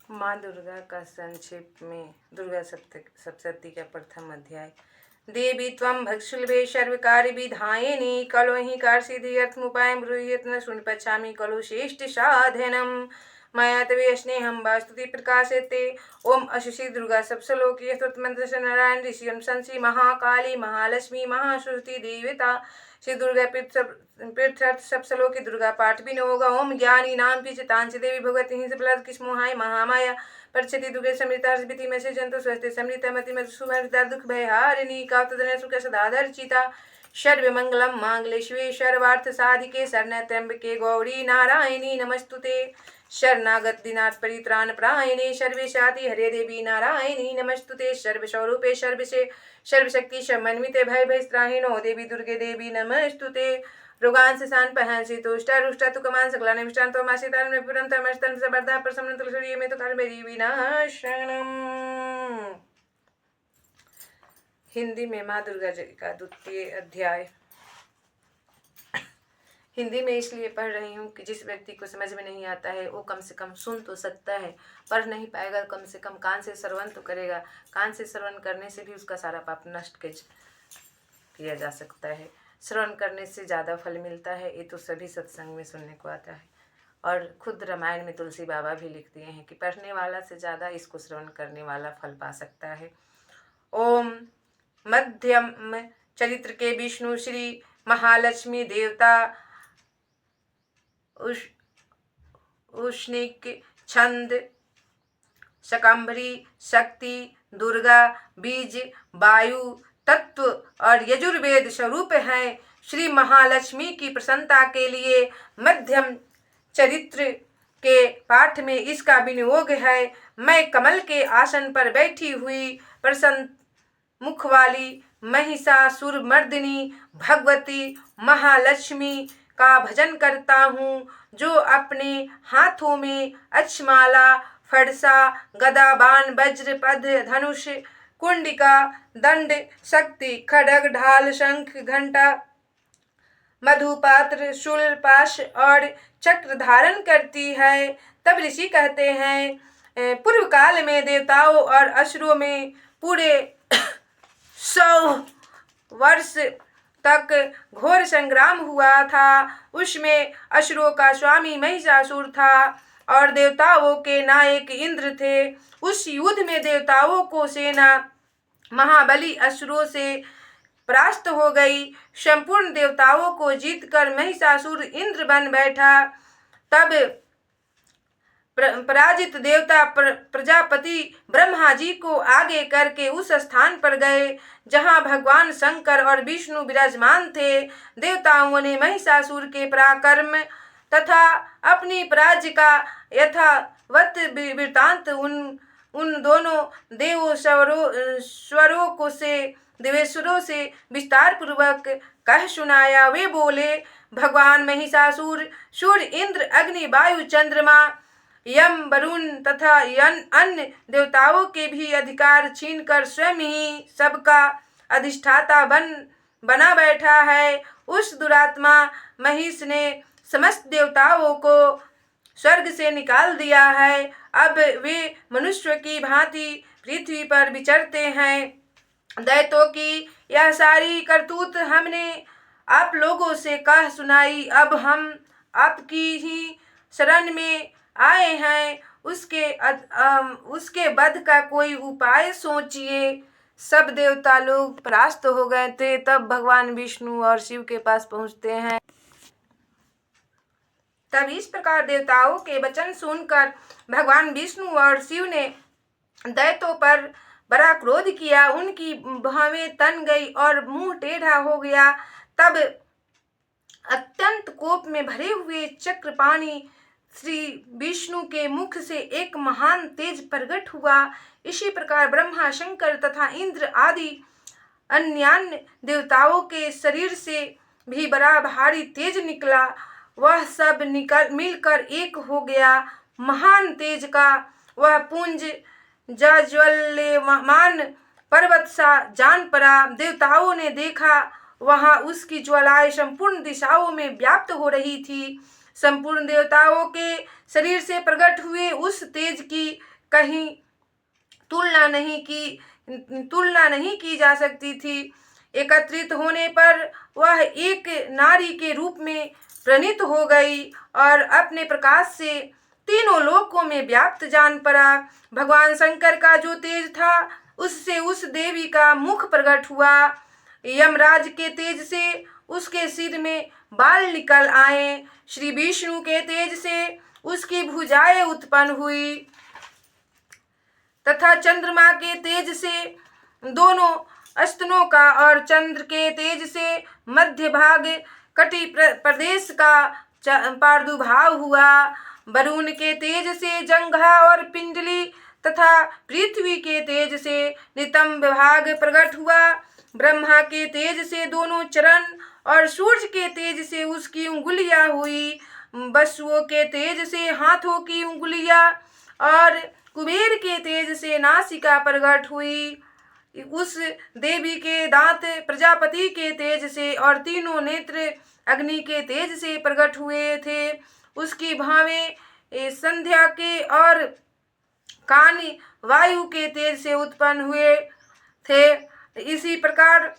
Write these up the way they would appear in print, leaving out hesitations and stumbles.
माँ दुर्गा का संक्षेप में दुर्गा सप्तशती का प्रथम अध्याय। देवी त्वं भगशुलभे सर्वकार्यविधायिनी कलो हि कार्सिद्ध्यर्थमुपायं ब्रूहीत न शृणु पच्छामि खलु श्रेष्ठ साधनम् मया तवे स्नेहं वास्तुति प्रकाशते। ओम अशिषि दुर्गा सप्तलोकी स्तोत्रमंत्र नारायण ऋषि शंसी महाकाली महालक्ष्मी महासुरती देवता श्री दुर्गा पीठ सप्तलोकी दुर्गा पाठ भी न होगा। ओम ज्ञानी नाम की चितांश देवी भगवती हिंस प्रहलाद किस्मोहाय महामाया परचति दुर्गे समृता हर्षिति में से जंतु स्वस्थ समृता मति में सुभरिता दुख भय हारिणी कातदन सुख सदाधर चिता सर्व मंगलम मांगले शिवे सर्वार्थ साधिके शरण त्र्यंबके गौरी नारायणी नमस्तुते शरणागत दिनाथ परित्राण प्रायणे सर्वेशाति हरे देवी नारायणी नमस्तुते सर्वस्वरूपे सर्वशक्ति समन्विते भय भयस्त्राहिनो देवी दुर्गे देवी नमस्तुते रोगांश शान पहंसी तुष्टा रुष्टा तु कमान सकला निष्ठान तो मासितान में पुरंत मस्तन सबरदा प्रसन्न तुलसी में तो काल मेरी विनाशनम। हिंदी में माँ दुर्गा जी का द्वितीय अध्याय। हिंदी में इसलिए पढ़ रही हूँ कि जिस व्यक्ति को समझ में नहीं आता है वो कम से कम सुन तो सकता है, पढ़ नहीं पाएगा, कम से कम कान से श्रवण तो करेगा। कान से श्रवण करने से भी उसका सारा पाप नष्ट किया जा सकता है। श्रवण करने से ज़्यादा फल मिलता है, ये तो सभी सत्संग में सुनने को आता है। और खुद रामायण में तुलसी बाबा भी लिख दिए हैं कि पढ़ने वाला से ज़्यादा इसको श्रवण करने वाला फल पा सकता है। ओम मध्यम चरित्र के विष्णु श्री महालक्ष्मी देवता उष्णिक छंद शकंभरी शक्ति दुर्गा बीज वायु तत्व और यजुर्वेद स्वरूप हैं। श्री महालक्ष्मी की प्रसन्नता के लिए मध्यम चरित्र के पाठ में इसका विनियोग है। मैं कमल के आसन पर बैठी हुई प्रसन्न मुख वाली महिषासुर मर्दिनी भगवती महालक्ष्मी का भजन करता हूँ, जो अपने हाथों में अक्षमाला फरसा गदा बाण वज्र पद धनुष कुंडिका दंड शक्ति खड्ग ढाल शंख घंटा मधुपात्र शूल पाश और चक्र धारण करती है। तब ऋषि कहते हैं, पूर्व काल में देवताओं और असुरों में पूरे 100 वर्ष तक घोर संग्राम हुआ था। उसमें असुरों का स्वामी महिषासुर था और देवताओं के नायक इंद्र थे। उस युद्ध में देवताओं को सेना महाबली असुरों से परास्त हो गई। संपूर्ण देवताओं को जीतकर महिषासुर इंद्र बन बैठा। तब पराजित देवता प्रजापति ब्रह्मा जी को आगे करके उस स्थान पर गए जहां भगवान शंकर और विष्णु विराजमान थे। देवताओं ने महिषासुर के पराक्रम तथा अपनी पराजय का यथावत वृत्तांत उन दोनों देवेश्वरों से विस्तार पूर्वक कह सुनाया। वे बोले, भगवान महिषासुर सूर्य इंद्र अग्नि वायु चंद्रमा यम वरुण तथा अन्य देवताओं के भी अधिकार छीनकर स्वयं ही सबका अधिष्ठाता बना बैठा है। उस दुरात्मा महिष ने समस्त देवताओं को स्वर्ग से निकाल दिया है। अब वे मनुष्य की भांति पृथ्वी पर विचरते हैं। दैत्यों की यह सारी करतूत हमने आप लोगों से कह सुनाई। अब हम आपकी ही शरण में आए हैं। उसके वध का कोई उपाय सोचिए। सब देवता लोग परास्त हो गए थे। तब भगवान विष्णु और शिव के पास पहुंचते हैं। तब इस प्रकार देवताओं के वचन सुनकर भगवान विष्णु और शिव ने दैत्यों पर बड़ा क्रोध किया। उनकी भौहें तन गई और मुंह टेढ़ा हो गया। तब अत्यंत कोप में भरे हुए चक्रपाणी श्री विष्णु के मुख से एक महान तेज प्रकट हुआ। इसी प्रकार ब्रह्मा शंकर तथा इंद्र आदि अन्य देवताओं के शरीर से भी बड़ा भारी तेज निकला। वह सब मिलकर एक हो गया। महान तेज का वह पुंज ज्वल्यमान पर्वत सा जान पड़ा। देवताओं ने देखा, वहां उसकी ज्वालाएं संपूर्ण दिशाओं में व्याप्त हो रही थी। संपूर्ण देवताओं के शरीर से प्रकट हुए उस तेज की कहीं तुलना नहीं की जा सकती थी। एकत्रित होने पर वह एक नारी के रूप में प्रणीत हो गई और अपने प्रकाश से तीनों लोकों में व्याप्त जान पड़ा। भगवान शंकर का जो तेज था उससे उस देवी का मुख प्रकट हुआ। यमराज के तेज से उसके सिर में बाल निकल आए। श्री विष्णु के तेज से उसकी भुजाएं उत्पन्न हुई तथा चंद्रमा के तेज से दोनों स्तनों का और चंद्र के तेज से मध्य भाग कटी प्रदेश का प्रादुर्भाव हुआ। वरुण के तेज से जंघा और पिंडली तथा पृथ्वी के तेज से नितंब भाग प्रकट हुआ। ब्रह्मा के तेज से दोनों चरण और सूर्य के तेज से उसकी उंगलियां हुई। वसुओं के तेज से हाथों की उंगलियां और कुबेर के तेज से नासिका प्रकट हुई। उस देवी के दांत प्रजापति के तेज से और तीनों नेत्र अग्नि के तेज से प्रकट हुए थे। उसकी भावें संध्या के और कान वायु के तेज से उत्पन्न हुए थे। इसी प्रकार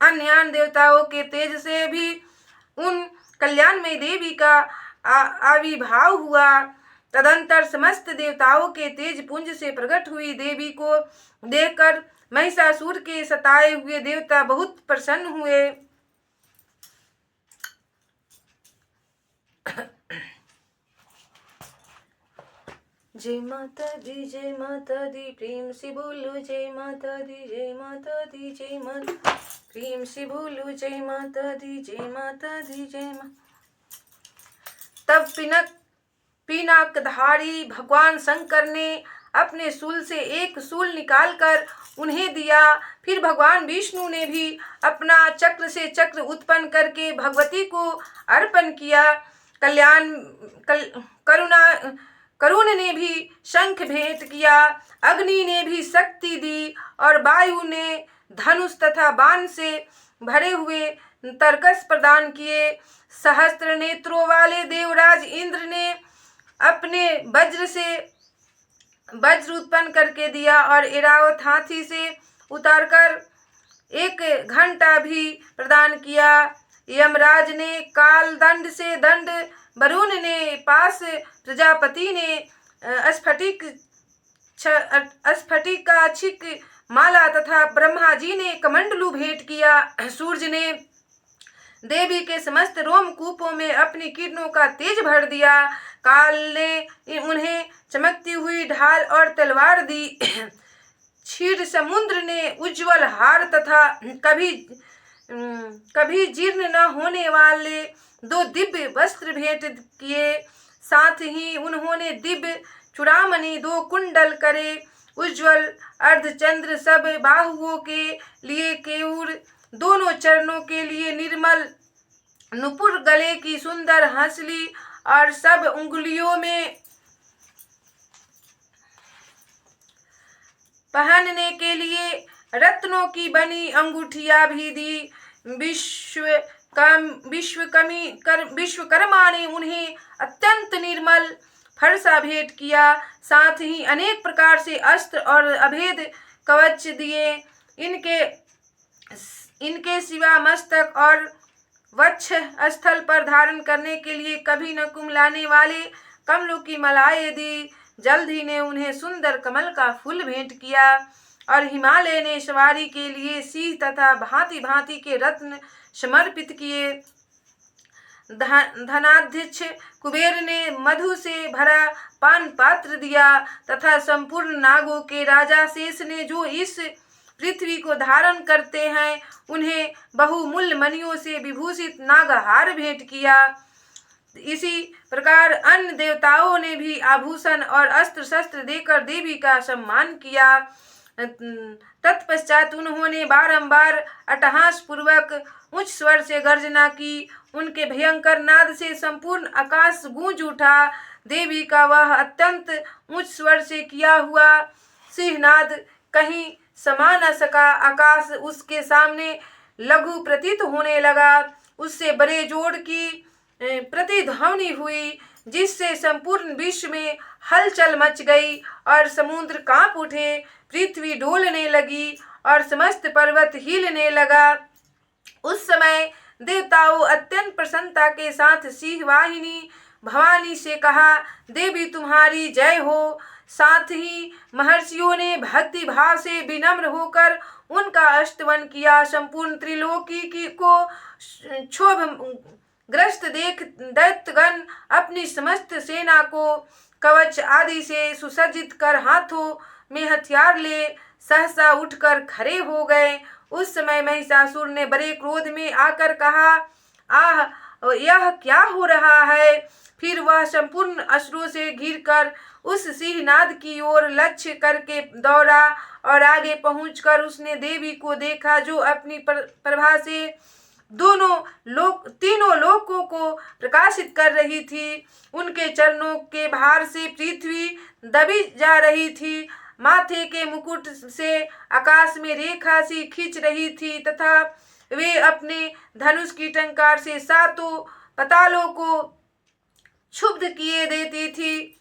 अन्य देवताओं के तेज से भी उन कल्याणमयी देवी का आविर्भाव हुआ। तदंतर समस्त देवताओं के तेज पुंज से प्रकट हुई देवी को देखकर महिषासुर के सताए हुए देवता बहुत प्रसन्न हुए। जय माता दी प्रेम से बोलो जय माता दी जय माता दी जय माता प्रेम से बोलो जय माता दी जय माता दी जय माता। तब पिनाकधारी भगवान शंकर ने अपने शूल से एक शूल निकालकर उन्हें दिया। फिर भगवान विष्णु ने भी अपना चक्र से चक्र उत्पन्न करके भगवती को अर्पण किया। करुण ने भी शंख भेंट किया। अग्नि ने भी शक्ति दी और वायु ने धनुष तथा बाण से भरे हुए तरकस प्रदान किए। सहस्त्र नेत्रों वाले देवराज इंद्र ने अपने वज्र उत्पन्न करके दिया और ऐरावत हाथी से उतारकर एक घंटा भी प्रदान किया। यमराज ने काल दंड से दंड, वरुण ने पास, प्रजापति ने स्फटिक का छिक माला तथा ब्रह्मा जी ने कमंडलू भेंट किया। सूर्य ने देवी के समस्त रोमकूपों में अपनी किरणों का तेज भर दिया। काल ने उन्हें चमकती हुई ढाल और तलवार दी। क्षीर समुद्र ने उज्जवल हार तथा कभी जीर्ण न होने वाले 2 दिव्य वस्त्र भेंट किए। साथ ही उन्होंने दिव्य चूड़ामणि, 2 कुंडल करे, उज्जवल अर्धचंद्र, सब बाहुओं के लिए केयूर, दोनों चरणों के लिए निर्मल नुपुर, गले की सुंदर हंसली और सब उंगलियों में पहनने के लिए रत्नों की बनी अंगूठियां भी दी। विश्वकर्मा ने उन्हें अत्यंत निर्मल फरसा भेंट किया। साथ ही अनेक प्रकार से अस्त्र और अभेद कवच दिए। इनके सिवा मस्तक और वक्ष स्थल पर धारण करने के लिए कभी न कुमलाने वाले कमलों की मालाएं दी। जल्द ही ने उन्हें सुंदर कमल का फूल भेंट किया और हिमालय ने सवारी के लिए सिंह तथा भांति भांति के रत्न समर्पित किए। धनाध्यक्ष कुबेर ने मधु से भरा पान पात्र दिया तथा संपूर्ण नागों के राजा शेष ने, जो इस पृथ्वी को धारण करते हैं, उन्हें बहुमूल्य मणियों से विभूषित नागहार भेंट किया। इसी प्रकार अन्य देवताओं ने भी आभूषण और अस्त्र शस्त्र देकर देवी का सम्मान किया। तत्पश्चात उन्होंने बारंबार अट्टहास पूर्वक उच्च स्वर से गर्जना की। उनके भयंकर नाद से संपूर्ण आकाश गूंज उठा। देवी का वह अत्यंत उच्च स्वर से किया हुआ सिंहनाद कहीं समा न सका। आकाश उसके सामने लघु प्रतीत होने लगा। उससे बड़े जोड़ की प्रतिध्वनि हुई। जिससे संपूर्ण विश्व में हलचल मच गई और समुद्र कांप उठे, पृथ्वी डोलने लगी और समस्त पर्वत हिलने लगा। उस समय देवताओं अत्यंत प्रसन्नता के साथ सिंह वाहिनी भवानी से कहा, देवी तुम्हारी जय हो। साथ ही महर्षियों ने भक्ति भाव से विनम्र होकर उनका स्तवन किया। संपूर्ण त्रिलोकी को क्षोभग्रस्त देख दैत्यगण अपनी समस्त सेना को कवच आदि से सुसज्जित कर हाथों में हथियार ले सहसा उठकर खड़े हो गए। उस समय महिषासुर ने बड़े क्रोध में आकर कहा, आह, यह क्या हो रहा है। फिर वह संपूर्ण असुरों से घिरकर उस सिंहनाद की ओर लक्ष्य करके दौड़ा और आगे पहुंचकर उसने देवी को देखा, जो अपनी प्रभा से तीनों लोकों को प्रकाशित कर रही थी। उनके चरणों के भार से पृथ्वी दबी जा रही थी, माथे के मुकुट से आकाश में रेखा सी खींच रही थी तथा वे अपने धनुष की टंकार से सातों पतालों को क्षुब्ध किए देती थी।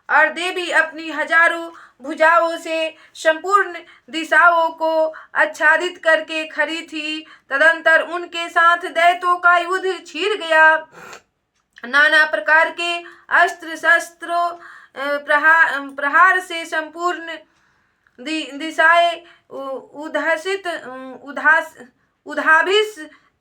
और देवी अपनी हजारों भुजाओं से संपूर्ण दिशाओं को आच्छादित करके खड़ी थी। तदंतर उनके साथ दैत्यों का युद्ध छिड़ गया। नाना प्रकार के अस्त्र शस्त्रों प्रहार से संपूर्ण दिशाएं उद्भासित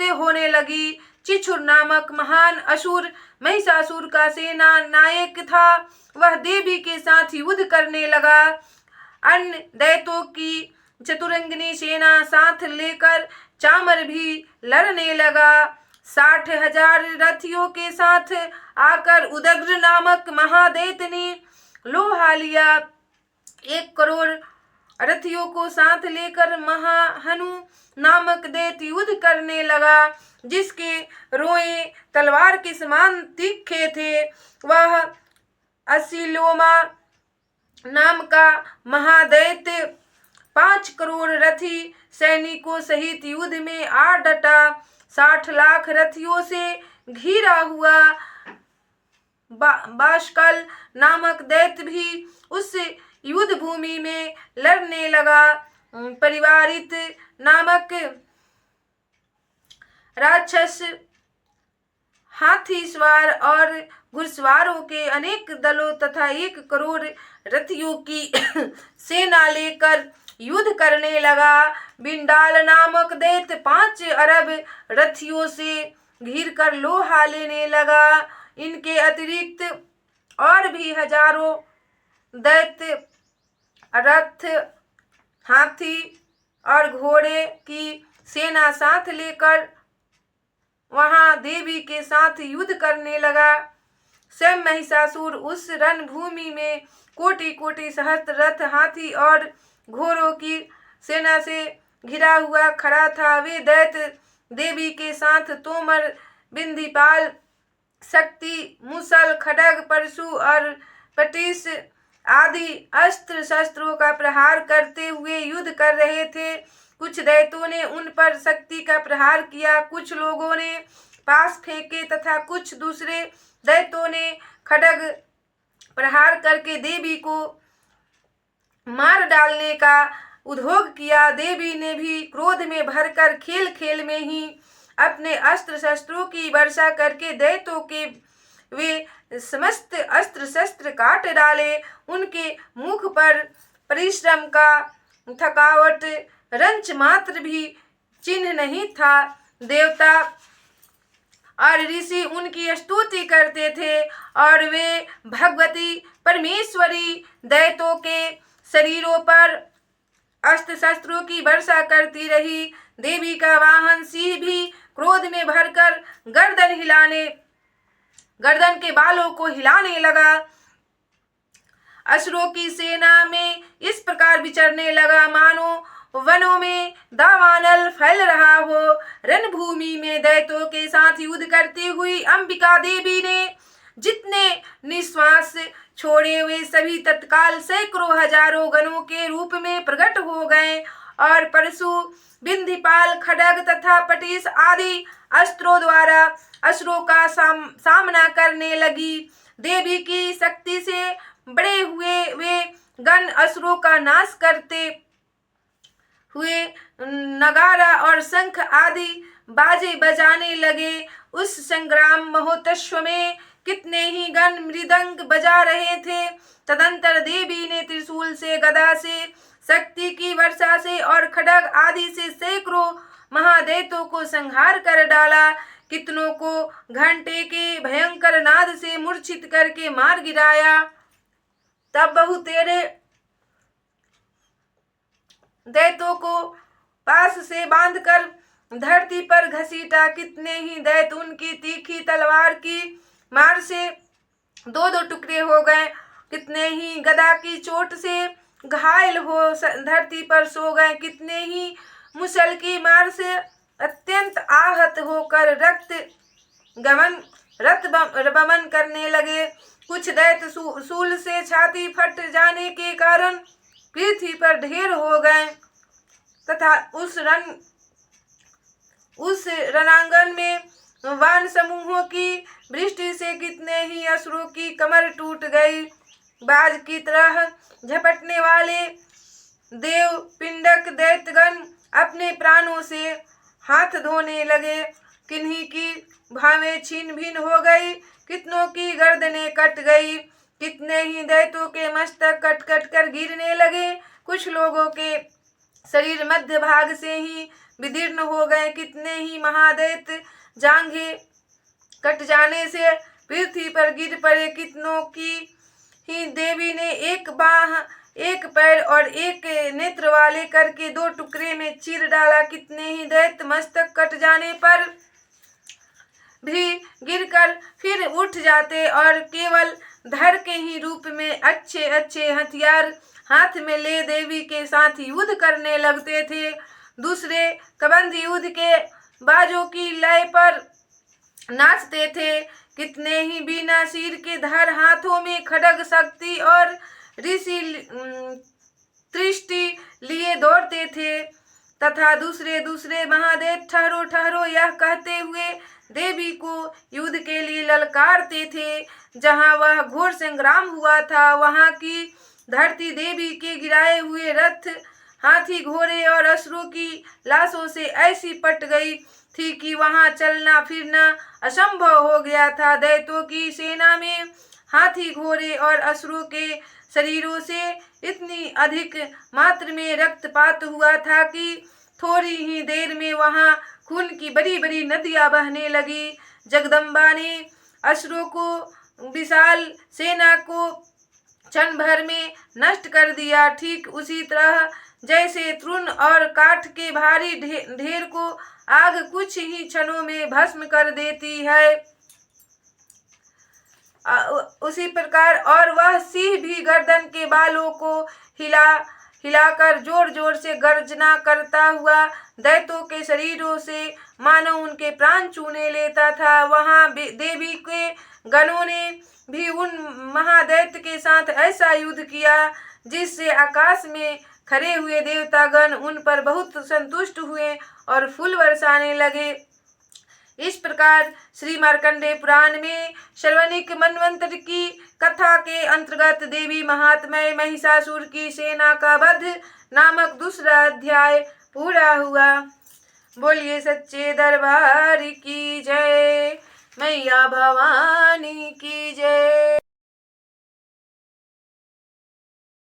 होने लगी। चिछुर नामक महान असुर महिषासुर का सेना नायक था, वह देवी के साथ युद्ध करने लगा। अन्य दैत्यों की चतुरंगिनी सेना साथ लेकर चामर भी लड़ने लगा। 60,000 रथियों के साथ आकर उदग्र नामक महादैत्य ने लोहा लिया। 1 करोड़ रथियों को साथ लेकर महाहनु नामक दैत्य युद्ध करने लगा, जिसके रोए तलवार के समान तीखे थे। वह असिलोमा नाम का महादैत्य 5 करोड़ रथी सैनिकों सहित युद्ध में आ डटा। 60 लाख रथियों से घिरा हुआ बाष्कल नामक दैत्य भी उस युद्ध भूमि में लड़ने लगा। परिवारित नामक राक्षस हाथी सवार और घुड़सवारों के अनेक दलों तथा 1 करोड़ रथियों की सेना लेकर युद्ध करने लगा। बिंडाल नामक दैत्य 5 अरब रथियों से घिरकर लोहा लेने लगा। इनके अतिरिक्त और भी हजारों दैत्य रथ, हाथी और घोड़े की सेना साथ लेकर वहां देवी के साथ युद्ध करने लगा। स्वयं महिषासुर उस रणभूमि में कोटि कोटि सहस्त्र रथ, हाथी और घोड़ों की सेना से घिरा हुआ खड़ा था। वे दैत्य देवी के साथ तोमर, बिंदीपाल, शक्ति, मुसल, खड्ग, परशु और पटिश आदि अस्त्र शस्त्रों का प्रहार करते हुए युद्ध कर रहे थे। कुछ दैत्यों ने उन पर शक्ति का प्रहार किया, कुछ लोगों ने पास फेंके तथा कुछ दूसरे दैत्यों ने खड्ग प्रहार करके देवी को मार डालने का उद्योग किया। देवी ने भी क्रोध में भरकर खेल खेल में ही अपने अस्त्र शस्त्रों की वर्षा करके दैत्यों के वे समस्त अस्त्र शस्त्र काट डाले। उनके मुख पर परिश्रम का थकावट रंच मात्र भी चिन्ह नहीं था। देवता और ऋषि उनकी स्तुति करते थे और वे भगवती परमेश्वरी दैत्यों के शरीरों पर अस्त्र शस्त्रों की वर्षा करती रही। देवी का वाहन सिंह भी क्रोध में भरकर गर्दन के बालों को हिलाने लगा। असुरों की सेना में इस प्रकार विचरने लगा मानो वनों में दावानल फैल रहा हो। रणभूमि में दैत्यों के साथ युद्ध करती हुई अंबिका देवी ने जितने निश्वास छोड़े वे सभी तत्काल सैकड़ों हजारों गणों के रूप में प्रकट हो गए और परशु, बिंदीपाल, खड्ग तथा पटीस आदि अस्त्रों द्वारा असुरों का सामना करने लगी। देवी की शक्ति से बड़े हुए वे गण असुरों का नाश करते हुए नगारा और शंख आदि बाजे बजाने लगे। उस संग्राम महोत्सव में कितने ही गण मृदंग बजा रहे थे। तदंतर देवी ने त्रिशूल से, गदा से, शक्ति की वर्षा से और खड्ग आदि से सैकड़ों महादैत्यों को संहार कर डाला। कितनों को घंटे के भयंकर नाद से मूर्छित करके मार गिराया। तब बहुतेरे दैत्यों को पास से बांधकर धरती पर घसीटा। कितने ही दैत्य उनकी तीखी तलवार की मार से दो दो टुकड़े हो गए। कितने ही गदा की चोट से घायल हो धरती पर सो गए। कितने ही मुसल की मार से अत्यंत आहत होकर रत बमन करने लगे। कुछ दैत्य शूल से छाती फट जाने के कारण पृथ्वी पर ढेर हो गए तथा उस रणांगन में वान समूहों की वृष्टि से कितने ही असुरों की कमर टूट गई। बाज की तरह झपटने वाले देव पिंडक दैत्यगण अपने प्राणों से हाथ धोने लगे। किन्हीं की भावें छीन भिन हो गई, कितनों की गर्दनें कट गई। कितने ही दैत्यों के मस्तक कट कट कर गिरने लगे। कुछ लोगों के शरीर मध्य भाग से ही विदीर्ण हो गए। कितने ही महादैत्य जांघें कट जाने से पृथ्वी पर गिर पड़े। कितनों की ही देवी ने एक बाह, एक पैर और एक नेत्र वाले करके दो टुकड़े में चीर डाला। कितने ही दैत्य मस्तक कट जाने पर भी गिरकर फिर उठ जाते और केवल धड़ के ही रूप में अच्छे अच्छे हथियार हाथ में ले देवी के साथ युद्ध करने लगते थे। दूसरे कबंध युद्ध के बाजों की लय पर नाचते थे। कितने ही बिना सिर के धर हाथों में खड्ग शक्ति और ऋषि दृष्टि लिए दौड़ते थे तथा दूसरे दूसरे महादेव ठहरो ठहरो यह कहते हुए देवी को युद्ध के लिए ललकारते थे। जहाँ वह घोर संग्राम हुआ था वहाँ की धरती देवी के गिराए हुए रथ, हाथी, घोड़े और असुरों की लाशों से ऐसी पट गई थी कि वहां चलना फिरना असंभव हो गया था। दैत्यों की सेना में हाथी, घोड़े और असुरों के शरीरों से इतनी अधिक मात्रा में रक्तपात हुआ था कि थोड़ी ही देर में वहां खून की बड़ी बड़ी नदियां बहने लगी। जगदम्बा ने असुरों को विशाल सेना को क्षण भर में नष्ट कर दिया। ठीक उसी तरह जैसे तृण और काठ के भारी ढेर को आग कुछ ही क्षणों में भस्म कर देती है, उसी प्रकार और वह सिंह भी गर्दन के बालों को हिलाकर जोर जोर से गर्जना करता हुआ दैत्यों के शरीरों से मानो उनके प्राण चूने लेता था। वहां देवी के गणों ने भी उन महादैत्य के साथ ऐसा युद्ध किया जिससे आकाश में खड़े हुए देवतागण उन पर बहुत संतुष्ट हुए और फूल बरसाने लगे। इस प्रकार श्री मार्कंडेय पुराण में श्रवणिक मनवंतर की कथा के अंतर्गत देवी महात्म्य महिषासुर की सेना का वध नामक दूसरा अध्याय पूरा हुआ। बोलिए सच्चे दरबार की जय, मैया भवानी की जय।